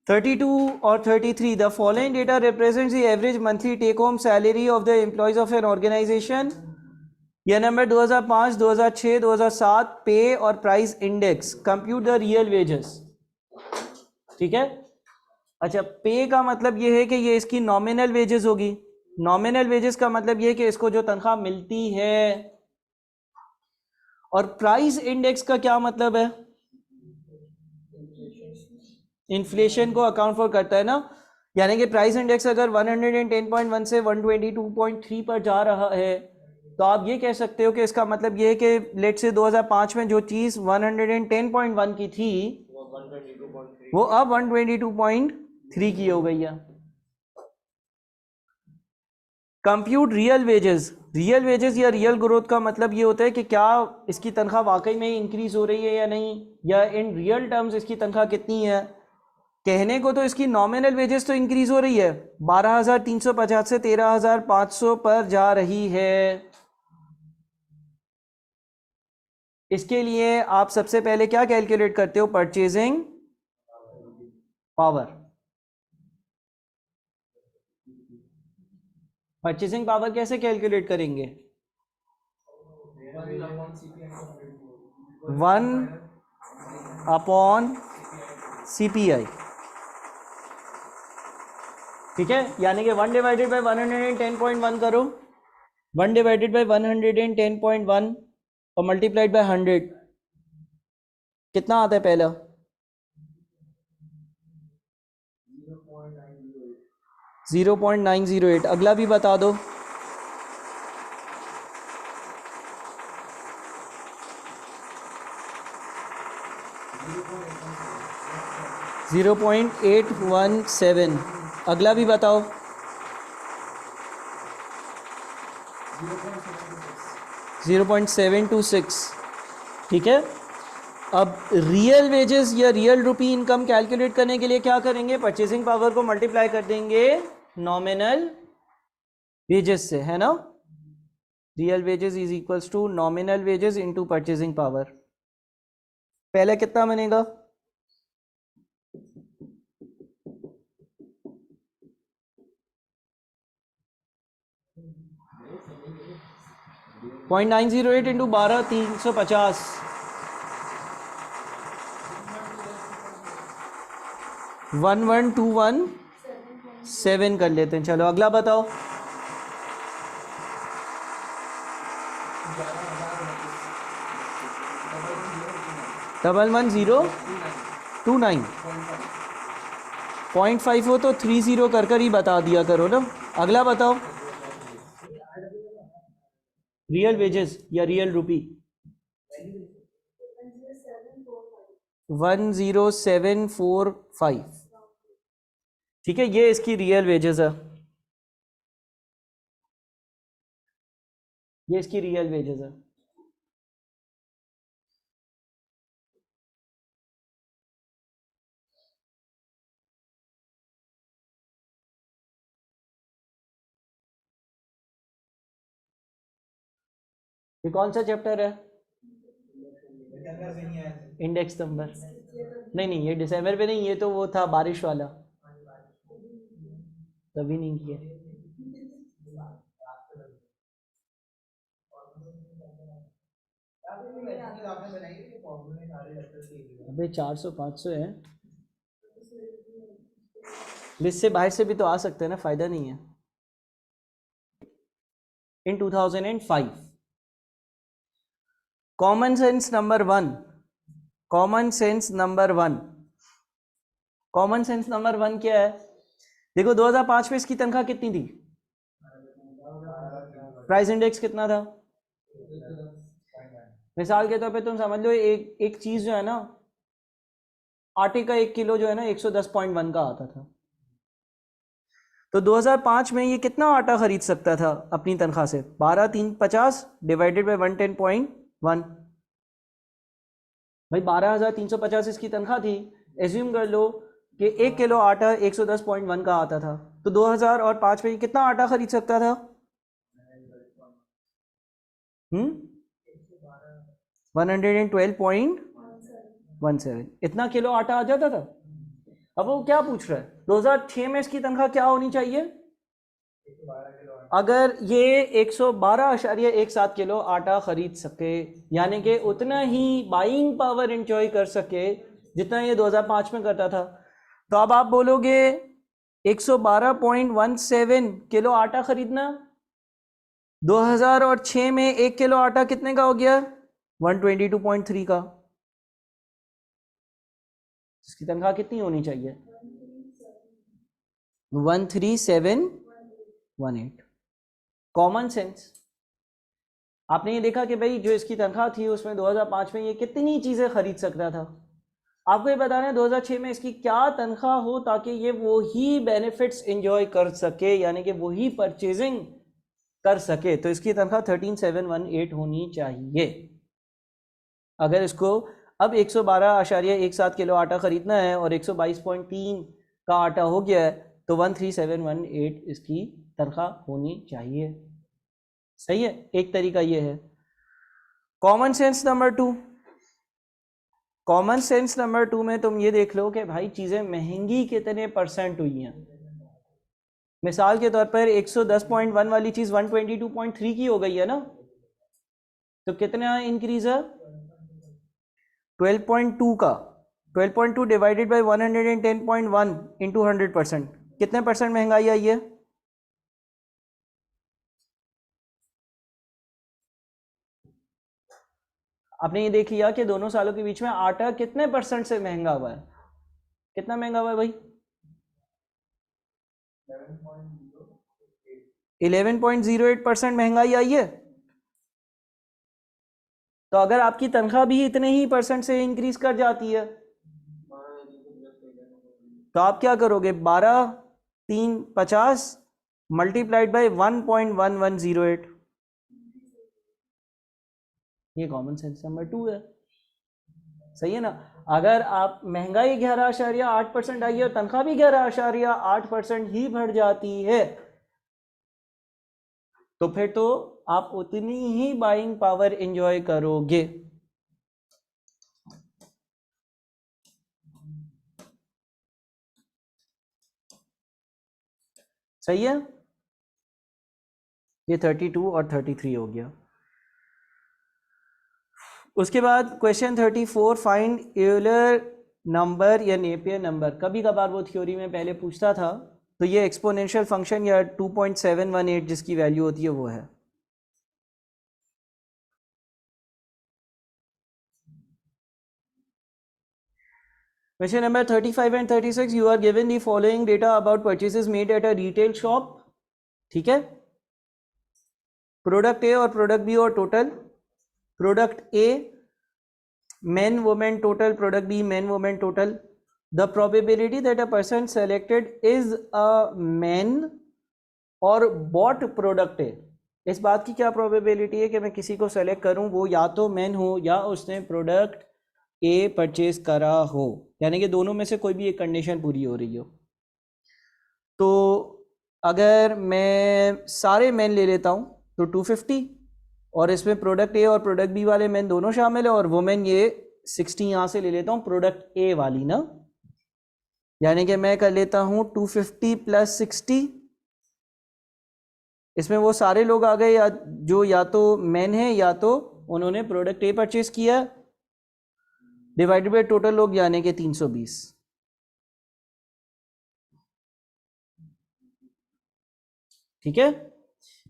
32 और 33, the following data represents the average monthly take home salary of the employees of an organization. यह number 2005, 2006, 2007 पे और price index. Compute the real wages. ठीक है। अच्छा, पे का मतलब ये है कि ये इसकी नॉमिनल वेजेस होगी। नॉमिनल वेजेस का मतलब ये है कि इसको जो तनख्वाह मिलती है। और प्राइस इंडेक्स का क्या मतलब है? इन्फ्लेशन को अकाउंट फॉर करता है ना। यानी कि प्राइस इंडेक्स अगर 110.1 से 122.3 पर जा रहा है तो आप ये कह सकते हो कि इसका मतलब ये है कि लेट से 2005 में जो चीज़ 110.1 की थी वो अब 122.3 की हो गई है। Compute real wages. Real wages या रियल ग्रोथ का मतलब ये होता है कि क्या इसकी तनख्वाह वाकई में इंक्रीज हो रही है या नहीं, या इन रियल टर्म्स इसकी तनख्वाह कितनी है। कहने को तो इसकी नॉमिनल वेजेस तो इंक्रीज हो रही है, 12,350 से 13,500 पर जा रही है। इसके लिए आप सबसे पहले क्या कैलकुलेट करते हो? Purchasing power. परचेजिंग पावर कैसे कैलकुलेट करेंगे? 1/CPI। ठीक है, यानी कि 1 डिवाइडेड बाई 110.1 करो, 1 डिवाइडेड बाई 110.1 और मल्टीप्लाइड बाई 100, कितना आता है पहला? 0.908। अगला भी बता दो। 0.817। अगला भी बताओ। 0.726। ठीक है। अब रियल वेजेस या रियल रुपी इनकम कैलकुलेट करने के लिए क्या करेंगे? परचेसिंग पावर को मल्टीप्लाई कर देंगे नॉमिनल वेजेस से, है ना। Real wages is equals to nominal wages into purchasing power. पहले कितना बनेगा? 0.908 इंटू 12, 350। 11217 कर लेते हैं। चलो अगला बताओ। 11029। 0.5 हो तो 30 कर ही बता दिया करो ना। अगला बताओ। रियल वेजेस या रियल रुपी। 10745। ठीक है, ये इसकी रियल वेजेस है। ये इसकी रियल वेजेस है। ये कौन सा चैप्टर है? Index number. नहीं नहीं, ये दिसंबर पे नहीं, ये तो वो था बारिश वाला, तभी नहीं किया। अबे 400-500 है। लिस्ट से बाहर से भी तो आ सकते हैं ना, फायदा नहीं है। इन 2005 common sense number 1। Common sense number 1। Common sense number 1 क्या है? देखो 2005 में इसकी तनख्वाह कितनी थी? प्राइस इंडेक्स कितना था? मिसाल के तौर पे तुम समझ लो, एक एक चीज जो है ना, आटे का 1 किलो जो है ना 110.1 का आता था। तो 2005 में ये कितना आटा खरीद सकता था अपनी तनख्वाह से? 12,350 डिवाइडेड बाई 110.1। भाई 12,350 इसकी तनख्वाह थी। एज्यूम कर लो कि 1 किलो आटा 110.1 का आता था, तो 2005 में ये कितना आटा खरीद सकता था? 112.17। इतना किलो आटा आ जाता था। अब वो क्या पूछ रहा है, 2006 में इसकी तनख्वाह क्या होनी चाहिए? अगर ये 112.17 किलो आटा खरीद सके, यानी कि उतना ही बाइंग पावर एंजॉय कर सके जितना ये 2005 में करता था, तो अब आप बोलोगे 112.17 किलो आटा खरीदना, 2006 में 1 किलो आटा कितने का हो गया? 122.3 का। इसकी तनख्वाह कितनी होनी चाहिए? 13718। Common sense. आपने ये देखा कि भाई जो इसकी तनख्वाह थी उसमें 2005 में ये कितनी चीजें खरीद सकता था। आपको ये बताना है 2006 में इसकी क्या तनख्वाह हो ताकि ये वही बेनिफिट्स एंजॉय कर सके, यानी कि वही परचेजिंग कर सके। तो इसकी तनख्वाह 13718 होनी चाहिए। अगर इसको अब 112.17 किलो आटा खरीदना है और 122.3 का आटा हो गया है, तो 13718 इसकी तनख्वाह होनी चाहिए। सही है, एक तरीका ये है। Common sense number 2, common sense number 2 में तुम ये देख लो कि भाई चीज़ें महंगी कितने परसेंट हुई हैं। मिसाल के तौर पर 110.1 वाली चीज़ 122.3 की हो गई है ना, तो कितना इंक्रीज है? 12.2 का। 12.2 डिवाइडेड बाई 110.1 इंटू 100%, कितने परसेंट महंगाई आई है? आपने ये देख लिया कि दोनों सालों के बीच में आटा कितने परसेंट से महंगा हुआ है। कितना महंगा हुआ है भाई? 11.08% महंगाई आई है। तो अगर आपकी तनख्वाह भी इतने ही परसेंट से इंक्रीज कर जाती है तो आप क्या करोगे? 12 3 50 मल्टीप्लाइड बाई 1.1108। ये कॉमन सेंस नंबर 2 है। सही है ना। अगर आप महंगाई 11.8% आई है और तनख्वाह भी 11.8% ही बढ़ जाती है, तो फिर तो आप उतनी ही बाइंग पावर एंजॉय करोगे। सही है। ये 32 और 33 हो गया। उसके बाद क्वेश्चन 34, फाइंड यूलर नंबर या नेपियर नंबर। कभी कभार वो थ्योरी में पहले पूछता था, तो ये एक्सपोनेंशियल फंक्शन या 2.718 जिसकी वैल्यू होती है वो है। Question number 35 and 36, you are given the following data about purchases made at a retail shop. ठीक है। प्रोडक्ट ए और प्रोडक्ट बी और total. Product A men women total, product B men women total. The probability that a person selected is a man और bought product A, इस बात की क्या probability है कि मैं किसी को सेलेक्ट करूं वो या तो मैन हो या उसने प्रोडक्ट ए परचेज करा हो, यानी कि दोनों में से कोई भी एक कंडीशन पूरी हो रही हो। तो अगर मैं सारे मैन ले लेता हूं तो 250, और इसमें प्रोडक्ट ए और प्रोडक्ट बी वाले मैन दोनों शामिल है, और वुमेन ये 60 यहां से ले लेता हूं प्रोडक्ट ए वाली ना, यानी कि मैं कर लेता हूं 250 प्लस 60। इसमें वो सारे लोग आ गए या जो या तो मैन है या तो उन्होंने प्रोडक्ट ए परचेज किया, डिवाइडेड बाय टोटल लोग यानी कि 320। ठीक है,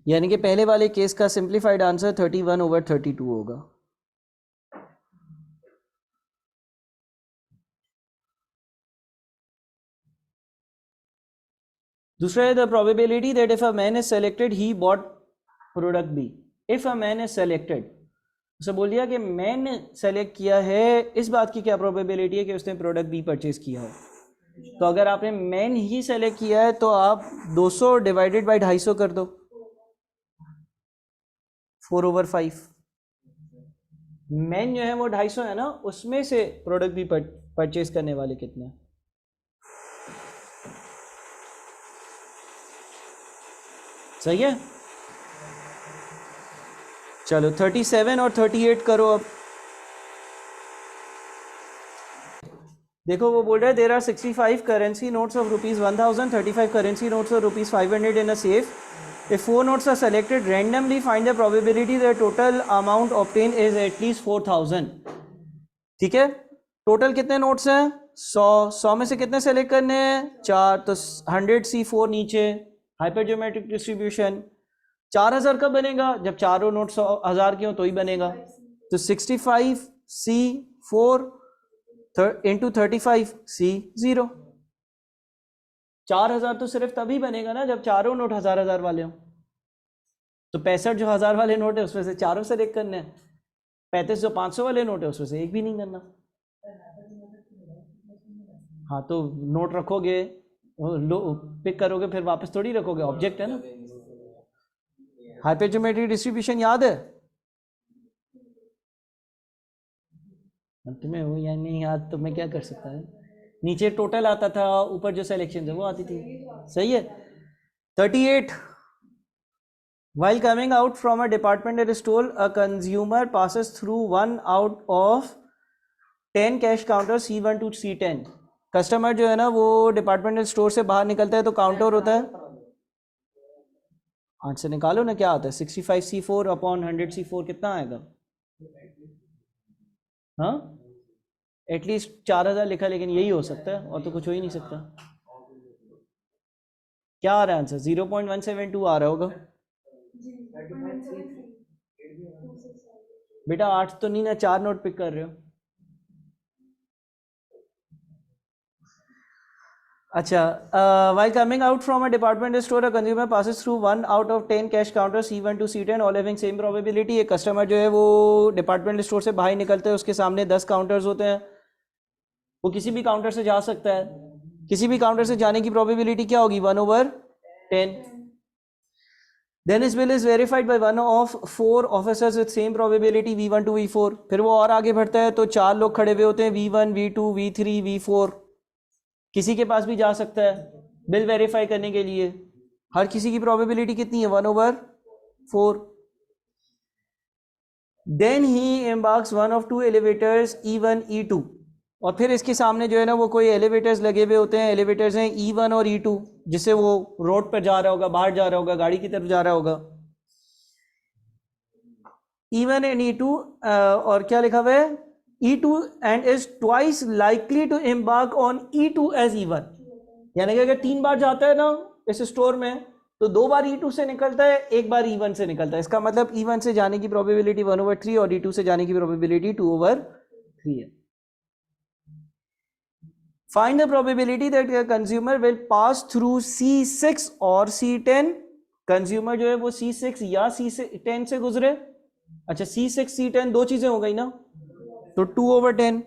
यानी कि पहले वाले केस का सिंप्लीफाइड आंसर 31/32 होगा। दूसरा है the probability that if a man is selected he bought product B. If a man is selected, उसे बोल दिया कि मैन सेलेक्ट किया है, इस बात की क्या प्रोबेबिलिटी है कि उसने प्रोडक्ट बी परचेज किया हो। तो अगर आपने मैन ही सेलेक्ट किया है तो आप 200 डिवाइडेड बाई 250 कर दो, 4/5। मैन जो है वो 250 है ना, उसमें से प्रोडक्ट भी परचेज करने वाले कितने? सही है। चलो 37 और 38 करो अब। देखो वो बोल रहा है there are 65 currency notes of ₹1000, 35 currency notes of ₹500 in a safe. If 4 notes are selected randomly, find the probability that total amount obtained is at least 4000। ठीक है, टोटल कितने नोट्स हैं? 100 में से कितने सेलेक्ट करने हैं? 4, तो 100C4 नीचे, हाइपरज्योमेट्रिक डिस्ट्रीब्यूशन। 4000 कब बनेगा? जब चारों नोट 1000 के हो तो ही बनेगा। तो 65C4 इंटू 35C0। 4000 तो सिर्फ तभी बनेगा ना जब चारों नोट 1000 वाले हो। तो 65 जो 1000 वाले नोट है उसमें से चारों सेलेक्ट करने हैं, 35 जो 500 वाले नोट है उसमें से एक भी नहीं करना। हाँ, तो नोट रखोगे, पिक करोगे, फिर वापस थोड़ी रखोगे, ऑब्जेक्ट है ना। हाइपरज्योमेट्रिक डिस्ट्रीब्यूशन याद है तुम्हें? हो या नहीं याद तो मैं क्या कर सकता है। नीचे टोटल आता था, ऊपर जो सिलेक्शन है वो आती थी। सही है। 38 while coming out from a departmental store a consumer passes through one out of 10 cash counter C1 to C10। Customer जो है ना वो डिपार्टमेंटल स्टोर से बाहर निकलता है तो काउंटर होता है, हाथ से निकालो ना क्या आता है, 65C4 अपॉन 100C4 कितना आएगा? हाँ, एटलीस्ट 4000 लिखा, लेकिन यही हो सकता है और तो कुछ हो ही नहीं सकता। क्या आ रहा है आंसर? 0.172 आ रहा होगा बेटा। 8 तो नहीं ना, 4 नोट पिक कर रहे हो। अच्छा, while coming out from a department store a consumer passes through one out of 10 cash counter C1 to C10 all having same probability। एक कस्टमर जो है वो डिपार्टमेंट स्टोर से बाहर निकलते हैं, उसके सामने 10 काउंटर्स होते हैं, वो किसी भी काउंटर से जा सकता है। किसी भी काउंटर से जाने की प्रोबेबिलिटी क्या होगी? 1/10। Then his bill is verified by one of 4 officers with same probability V1 to V4। फिर वो और आगे बढ़ता है तो 4 लोग खड़े हुए होते हैं, V1 V2 V3 V4। किसी के पास भी जा सकता है बिल वेरीफाई करने के लिए। हर किसी की प्रोबेबिलिटी कितनी है? 1/4। Then he embarks one of 2 elevators E1 E2। और फिर इसके सामने जो है ना वो कोई एलिवेटर्स लगे हुए होते हैं, एलिवेटर्स हैं E1 और E2, जिससे वो रोड पर जा रहा होगा, बाहर जा रहा होगा, गाड़ी की तरफ जा रहा होगा। E1 एंड E2 और क्या लिखा हुआ है? E2 and is twice likely to embark on E2 as E1। यानी कि अगर 3 बार जाता है ना इस स्टोर में तो 2 बार E2 से निकलता है, 1 बार E1 से निकलता है। इसका मतलब E1 से जाने की प्रोबेबिलिटी 1/3 और E2 से जाने की प्रोबेबिलिटी 2/3 है। Find the probability that a consumer will pass through C6 और C10। कंज्यूमर जो है वो C6 या C10 से गुजरे। अच्छा, C6 C10 दो चीजें हो गई ना, तो 2/10।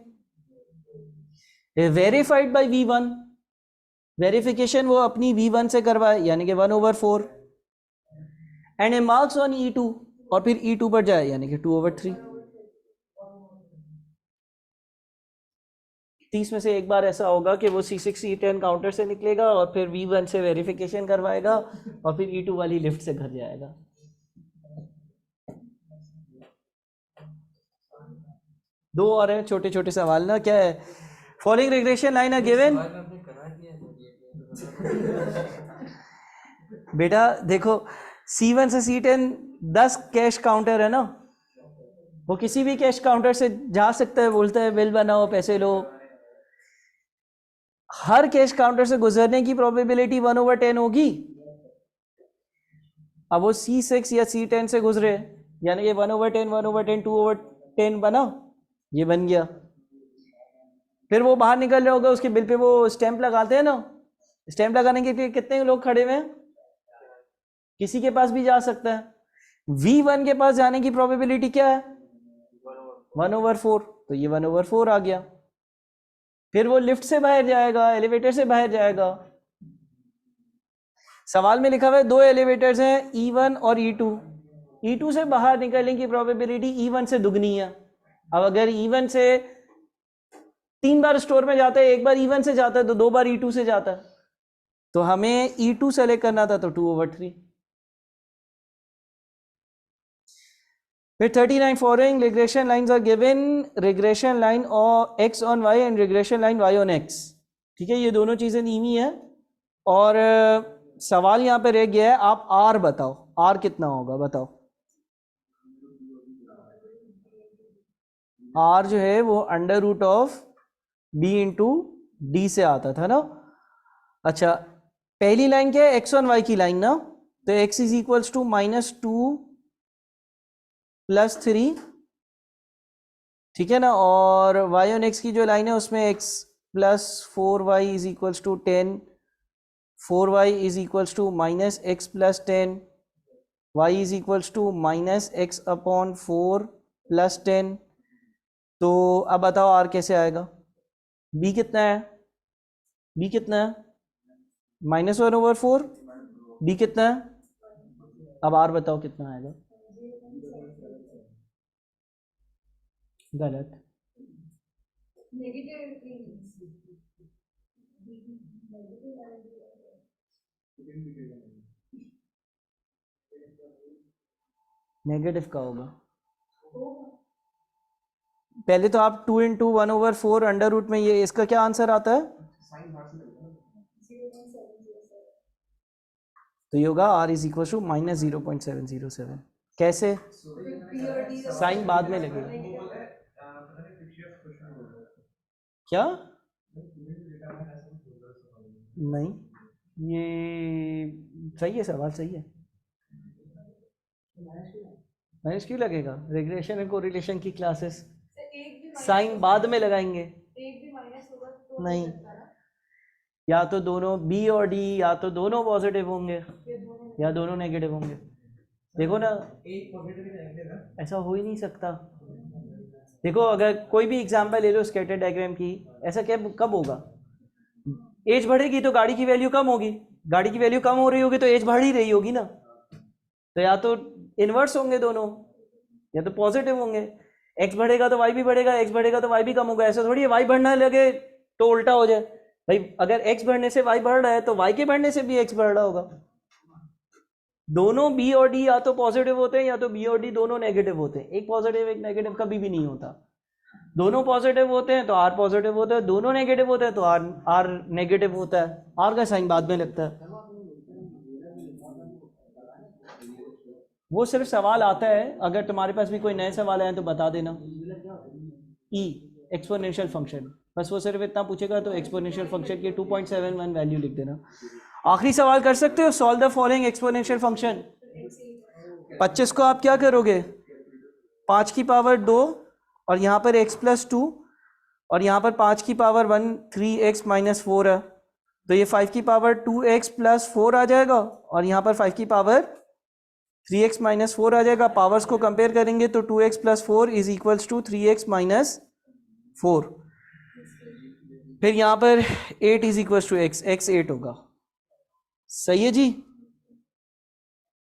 वेरीफाइड बाय V1, वेरिफिकेशन वो अपनी V1 से करवाए, यानी कि 1/4। And A marks on E2 और फिर E2 पर जाए, यानी कि 2/3। 30 में से एक बार ऐसा होगा कि वो C6 C10 काउंटर से निकलेगा और फिर V1 से वेरिफिकेशन करवाएगा और फिर E2 वाली लिफ्ट से घर जाएगा। दो और हैं छोटे छोटे सवाल ना। क्या है? Following regression line are given. बेटा देखो, C1 से C10 10 कैश काउंटर है ना, वो किसी भी कैश काउंटर से जा सकता है, बोलता है बिल बनाओ पैसे लो। हर कैश काउंटर से गुजरने की प्रोबेबिलिटी 1/10 होगी। अब वो C6 या C10 से गुजरे, यानी कि 1/10 1/10 2/10 बना, ये बन गया। फिर वो बाहर निकल रहा होगा, उसके बिल पे वो स्टैंप लगाते हैं ना, स्टैंप लगाने के लिए कितने लोग खड़े हुए हैं? किसी के पास भी जा सकता है। V1 के पास जाने की प्रोबेबिलिटी क्या है? 1/4, तो ये 1/4 आ गया। फिर वो लिफ्ट से बाहर जाएगा, एलिवेटर से बाहर जाएगा। सवाल में लिखा हुआ है 2 एलिवेटर्स हैं E1 और E2। E2 से बाहर निकलने की प्रोबेबिलिटी E1 से दुगनी है। अब अगर E1 से 3 बार स्टोर में जाता है, 1 बार E1 से जाता है, तो 2 बार E2 से जाता है। तो हमें E2 सेलेक्ट करना था, तो 2/3। फिर 39 following regression lines are given, regression line or X on Y and regression line Y on X. ठीक है, ये दोनों चीज़ें दी हुई हैं और सवाल यहाँ पे रह गया है, आप आर बताओ, आर कितना होगा बताओ। आर जो है वो under root of B into D से आता था ना। अच्छा, पहली लाइन क्या है, एक्स ऑन वाई की लाइन ना, तो एक्स इज इक्वल्स टू -2 + 3, ठीक है ना, और वाई ऑन एक्स की जो लाइन है उसमें x + 4y is equals to 10, 4y is equals to -x + 10, y is equals to -x/4 + 10। तो अब बताओ r कैसे आएगा, b कितना है, b कितना है -1/4, d कितना है, अब r बताओ कितना आएगा। गलत, नेगेटिव का होगा। पहले तो आप 2 × 1/4 अंडर रूट में, ये इसका क्या आंसर आता है, तो ये होगा r इज इक्वल टू -0.707। कैसे, साइन बाद में लगेगा क्या, नहीं ये सही है, सवाल सही है, माइनस क्यों लगेगा, रिग्रेशन एंड कोरिलेशन की क्लासेस साइन बाद में लगाएंगे, नहीं, या तो दोनों b और d या तो दोनों पॉजिटिव होंगे या दोनों नेगेटिव होंगे। देखो ना, ऐसा हो ही नहीं सकता। देखो अगर कोई भी एग्जांपल ले लो स्कैटर डायग्राम की, ऐसा क्या कब होगा, एज बढ़ेगी तो गाड़ी की वैल्यू कम होगी, गाड़ी की वैल्यू कम हो रही होगी तो एज बढ़ ही रही होगी ना, तो या तो इनवर्स होंगे दोनों या तो पॉजिटिव होंगे। एक्स बढ़ेगा तो वाई भी बढ़ेगा, एक्स बढ़ेगा तो वाई भी कम होगा, ऐसा थोड़ी है वाई बढ़ने लगे तो उल्टा हो जाए। भाई अगर एक्स बढ़ने से वाई बढ़ रहा है तो वाई के बढ़ने से भी एक्स बढ़ रहा होगा। दोनों बी और डी या तो पॉजिटिव होते हैं या तो बी और डी दोनों नेगेटिव होते हैं, एक पॉजिटिव एक नेगेटिव कभी भी नहीं होता। दोनों पॉजिटिव होते हैं तो आर पॉजिटिव होता है, दोनों नेगेटिव होते हैं तो आर नेगेटिव होता है, आर का साइन बाद में लगता है। वो सिर्फ सवाल आता है, अगर तुम्हारे पास भी कोई नए सवाल आए तो बता देना। ई एक्सपोनेंशियल फंक्शन, बस वो सिर्फ इतना पूछेगा तो एक्सपोनेंशियल फंक्शन की 2.71 वैल्यू लिख देना। आखिरी सवाल कर सकते हो, solve the following exponential function. 25 को आप क्या करोगे, 5 की पावर 2 और यहाँ पर x + 2 और यहाँ पर 5 की पावर 1 3x - 4 है, तो ये 5 की पावर 2x + 4 आ जाएगा और यहाँ पर 5 की पावर 3x - 4 आ जाएगा। पावर्स को कंपेयर करेंगे तो 2x + 4 is equals to 3x - 4। फिर यहाँ पर 8 is equals to x, x 8 होगा। सही है जी।